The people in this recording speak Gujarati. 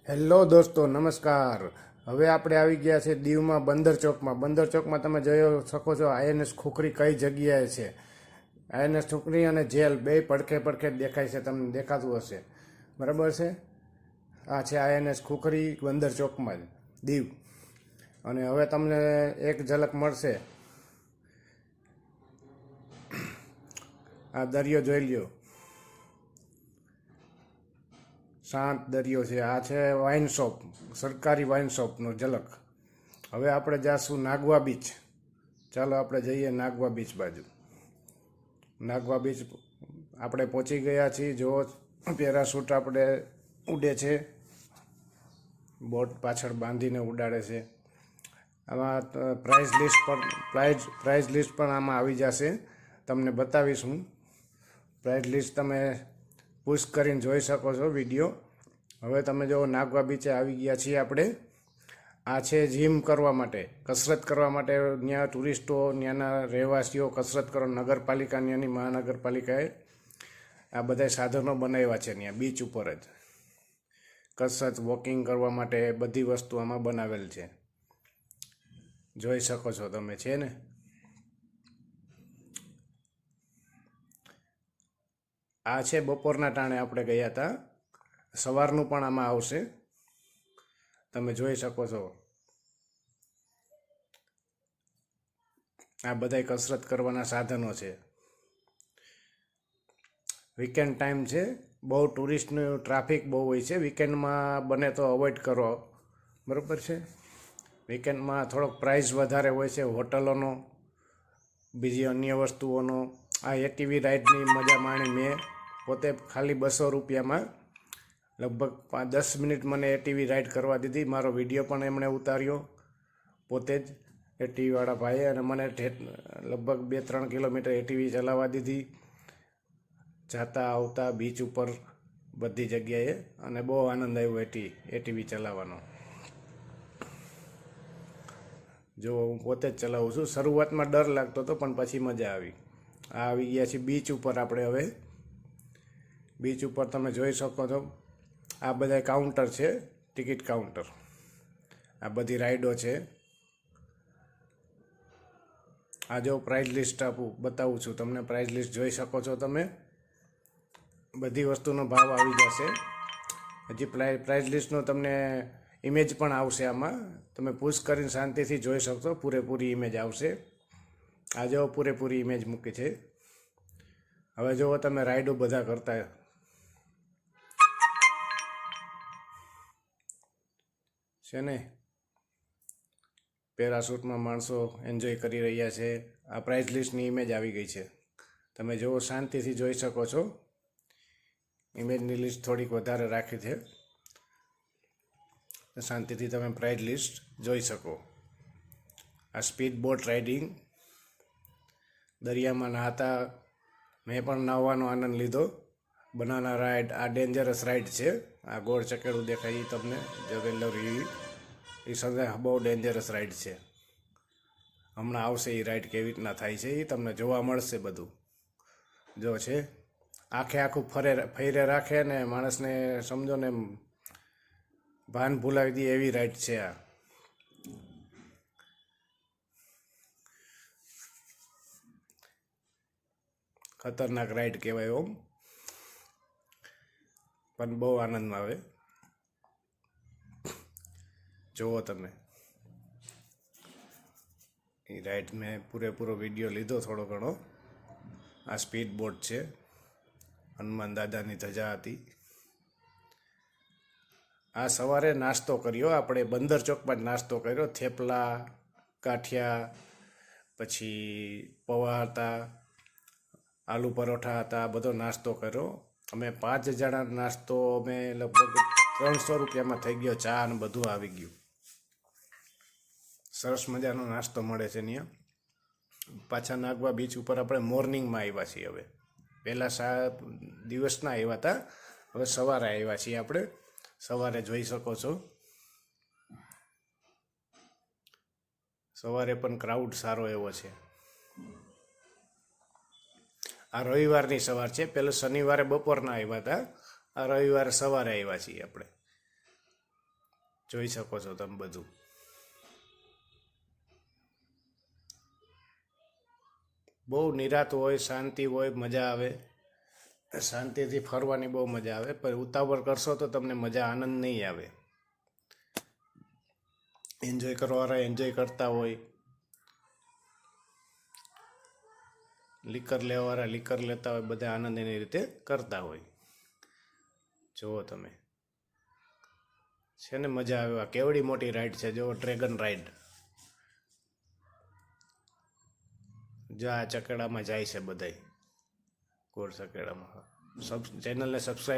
હેલો દોસ્તો, નમસ્કાર. હવે આપણે આવી ગયા છે દીવમાં બંદર ચોકમાં. બંદર ચોકમાં તમે જોઈ શકો છો આઈએનએસ ખોખરી કઈ જગ્યાએ છે. આઈએનએસ ખોખરી અને જેલ બે પડખે પડખે દેખાય છે, તમને દેખાતું હશે, બરાબર છે. આ છે આઈએનએસ ખોખરી બંદર ચોકમાં જ દીવ. અને હવે તમને એક ઝલક મળશે. આ દરિયો જોઈ લ્યો, શાંત દરિયો છે. આ છે વાઇન શોપ, સરકારી વાઇન શોપનો ઝલક. હવે આપણે જાશું નાગવા બીચ. ચાલો આપણે જઈએ નાગવા બીચ બાજુ. નાગવા બીચ આપણે પહોંચી ગયા છીએ. જો પેરાશૂટ આપણે ઉડે છે, બોટ પાછળ બાંધીને ઉડાડે છે. આમાં પ્રાઇઝ લિસ્ટ પણ આમાં આવી જશે, તમને બતાવીશું. પ્રાઇઝ લિસ્ટ તમે પુશ કરીને જોઈ શકો છો વિડીયો. હવે તમે જો નાગવા બીચે આવી ગયા છીએ આપણે. આ છે જીમ કરવા માટે, કસરત કરવા માટે. ત્યાં ટુરિસ્ટો, ત્યાંના રહેવાસીઓ કસરત કરવા, નગરપાલિકા, ત્યાંની મહાનગરપાલિકાએ આ બધા સાધનો બનાવ્યા છે ત્યાં બીચ ઉપર જ. કસરત, વોકિંગ કરવા માટે બધી વસ્તુ આમાં બનાવેલ છે, જોઈ શકો છો તમે, છે ને. આ છે બપોરના ટાણે આપણે ગયા હતા. સવારનું પણ આમાં આવશે, તમે જોઈ શકો છો. આ બધા કસરત કરવાના સાધનો છે. વીકેન્ડ ટાઈમ છે, બહુ ટુરિસ્ટનું ટ્રાફિક બહુ હોય છે. વીકેન્ડમાં બને તો અવોઇડ કરો, બરાબર છે. વીકેન્ડમાં થોડોક પ્રાઇસ વધારે હોય છે હોટલોનો, બીજી અન્ય વસ્તુઓનો. આ એટીવી રાઇડની મજા માણી મેં પોતે. ખાલી 200 રૂપિયામાં લગભગ 10 મિનિટ મને એટીવી રાઇડ કરવા દીધી. મારો વિડીયો પણ એમણે ઉતાર્યો પોતે જ, એટીવીવાળા ભાઈએ. અને મને લગભગ 2-3 કિલોમીટર એટીવી ચલાવવા દીધી, જાતા આવતા બીચ ઉપર બધી જગ્યાએ. અને બહુ આનંદ આવ્યો એટીવી ચલાવવાનો. જો હું પોતે જ ચલાવું છું. શરૂઆતમાં ડર લાગતો હતો, પણ પછી મજા આવી. આ આવી ગયા છે બીચ ઉપર આપણે હવે. બીચ ઉપર તમે જોઈ શકો છો, આ બધા કાઉન્ટર છે, ટિકિટ કાઉન્ટર. આ બધી રાઈડો છે. આ જો પ્રાઇઝ લિસ્ટ બતાવું છું તમને. પ્રાઇઝ લિસ્ટ જોઈ શકો છો તમે. બધી વસ્તુનો ભાવ આવી જશે. હજી પ્રાઇઝ લિસ્ટનો તમને ઇમેજ પણ આવશે આમાં. તમે પુશ કરીને શાંતિથી જોઈ શકશો. પૂરેપૂરી ઇમેજ આવશે. આ જો પૂરેપૂરી ઇમેજ મૂકી છે. હવે જુઓ તમે રાઈડો બધા કરતા છે ને. પેરાશૂટમાં માણસો એન્જોય કરી રહ્યા છે. આ પ્રાઇઝ લિસ્ટની ઇમેજ આવી ગઈ છે, તમે જુઓ, શાંતિથી જોઈ શકો છો. ઇમેજની લિસ્ટ થોડીક વધારે રાખી છે, શાંતિથી તમે પ્રાઇઝ લિસ્ટ જોઈ શકો. આ સ્પીડ બોટ રાઇડિંગ, દરિયામાં નહાતા. મેં પણ નહાવાનો આનંદ લીધો. બનાના રાઈડ, આ ડેન્જરસ રાઈડ છે. આ ગોળ ચકેડું દેખાય તમને, જવેલરી, એ સમજાય બહુ ડેન્જરસ રાઈડ છે. હમણાં આવશે એ રાઈડ, કેવી રીતના થાય છે એ તમને જોવા મળશે બધું. જો છે આખું ફેરે રાખે ને માણસને, સમજો ને, ભાન ભૂલાવી દે એવી રાઈડ છે આ. ખતરનાક રાઈડ કહેવાય ઓમ, પણ બહુ આનંદ આવે. જુઓ તમે એ રાઈડ. મેં પૂરેપૂરો વિડીયો લીધો થોડો ઘણો. આ સ્પીડ બોટ છે, હનુમાન દાદાની ધજા હતી. આ સવારે નાસ્તો કર્યો આપણે બંદર ચોકમાં જ નાસ્તો કર્યો. થેપલા, ગાંઠિયા, પછી પૌવા હતા, આલુ પરોઠા હતા, બધો નાસ્તો કર્યો અમે. 5 જણા નાસ્તો અમે લગભગ 300 રૂપિયામાં થઈ ગયો. ચા અને બધું આવી ગયું. સરસ મજાનો નાસ્તો મળે છે ત્યાં. પાછા નાગવા બીચ ઉપર આપણે મોર્નિંગમાં આવ્યા છીએ હવે. પહેલાં દિવસના આવ્યા હતા, હવે સવારે આવ્યા છીએ આપણે. સવારે જોઈ શકો છો, સવારે પણ ક્રાઉડ સારો એવો છે. આ રવિવારની સવાર છે. પેલો શનિવારે બપોરના આવ્યા હતા, આ રવિવારે સવારે આવ્યા છીએ આપણે. જોઈ શકો છો તમે બધું. બહુ નિરાત હોય, શાંતિ હોય, મજા આવે. શાંતિથી ફરવાની બહુ મજા આવે, પણ ઉતાવળ કરશો તો તમને મજા આનંદ નહીં આવે. એન્જોય કરવાવાળા એન્જોય કરતા હોય, લીકર લેવાવાળા લીકર લેતા હોય, બધા આનંદ એની રીતે કરતા હોય. જુઓ તમે, છે ને મજા આવે. આ કેવડી મોટી રાઈડ છે, જો ડ્રેગન રાઈડ. જો આ ચકેડામાં જાય છે બધાય, ગોળ ચકેડામાં. ચેનલને સબસ્ક્રાઈબ